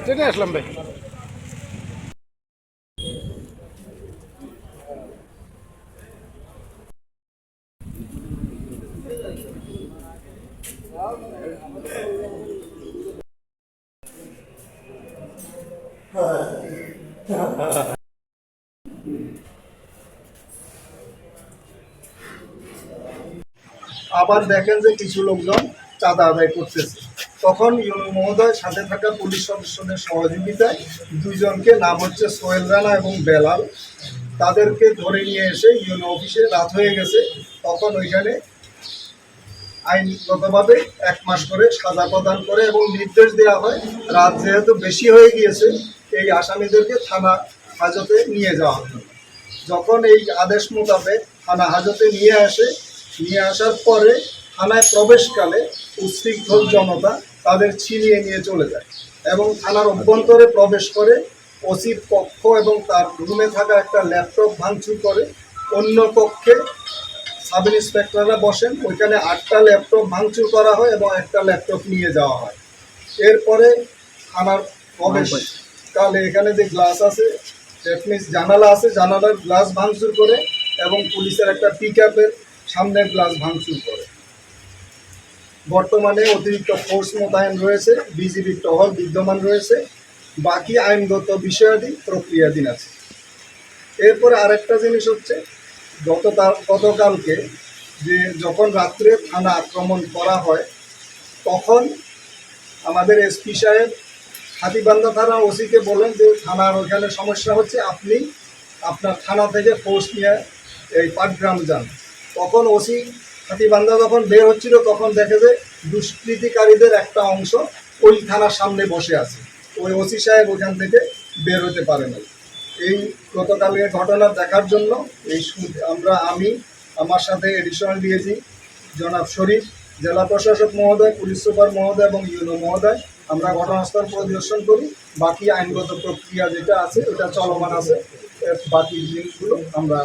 চলে আসলাম ভাই। আবার দেখেন যে কিছু লোকজন চাঁদা আদায় করতেছে, তখন ইউনো মহোদয় সাথে থাকা পুলিশ সদস্যদের সহযোগিতায় দুইজনকে, নাম হচ্ছে সোহেল রানা এবং বেলাল, তাদেরকে ধরে নিয়ে এসে ইউনো অফিসে রাত হয়ে গেছে, তখন ওইখানে আইনগতভাবে 1 মাস করে সাজা প্রদান করে এবং নির্দেশ দেওয়া হয় রাত যেহেতু বেশি হয়ে গিয়েছে এই আসামিদেরকে থানা হাজতে নিয়ে যাওয়া হবে। যখন এই আদেশ মোতাবেক থানা হাজতে নিয়ে আসার পরে থানায় প্রবেশকালে উচ্ছৃঙ্খল জনতা তাদের ছিনিয়ে নিয়ে চলে যায় এবং থানার অভ্যন্তরে প্রবেশ করে ওসির কক্ষ এবং তার রুমে থাকা একটা ল্যাপটপ ভাঙচুর করে। অন্য কক্ষে সাব ইন্সপেক্টররা বসেন, ওইখানে 8টা ল্যাপটপ ভাঙচুর করা হয় এবং একটা ল্যাপটপ নিয়ে যাওয়া হয়। এরপরে থানার প্রবেশকালে এখানে যে গ্লাস আছে, দ্যাট মিনস জানালা আছে, জানালার গ্লাস ভাঙচুর করে এবং পুলিশের একটা পিকআপের সামনের গ্লাস ভাঙচুর করে। বর্তমানে অতিরিক্ত ফোর্স মোতায়েন রয়েছে, বিজিবির টহল বিদ্যমান রয়েছে, বাকি আইনগত বিষয়াদি প্রক্রিয়াধীন আছে। এরপরে আরেকটা জিনিস হচ্ছে, গতকালকে যে যখন রাত্রে থানা আক্রমণ করা হয় তখন আমাদের এসপি সাহেব হাতিবান্ধা থানা ওসিকে বলেন যে থানার ওইখানে সমস্যা হচ্ছে, আপনি আপনার থানা থেকে ফোর্স নিয়ে এই পাটগ্রাম যান। তখন ওসি হাতিবান্ধা যখন বের হচ্ছিল তখন দেখে যে দুষ্কৃতিকারীদের একটা অংশ ওই থানার সামনে বসে আছে, ওই ওসি সাহেব ওইখান থেকে বের হতে পারে না। এই গতকালের ঘটনা দেখার জন্য আমি আমার সাথে এডিশনাল ডিএজি জনাব শরীফ, জেলা প্রশাসক মহোদয়, পুলিশ সুপার মহোদয় এবং ইউনো মহোদয় আমরা ঘটনাস্থল পরিদর্শন করি। বাকি আইনগত প্রক্রিয়া যেটা আছে ওটা চলমান আছে, বাকি জিনিসগুলো আমরা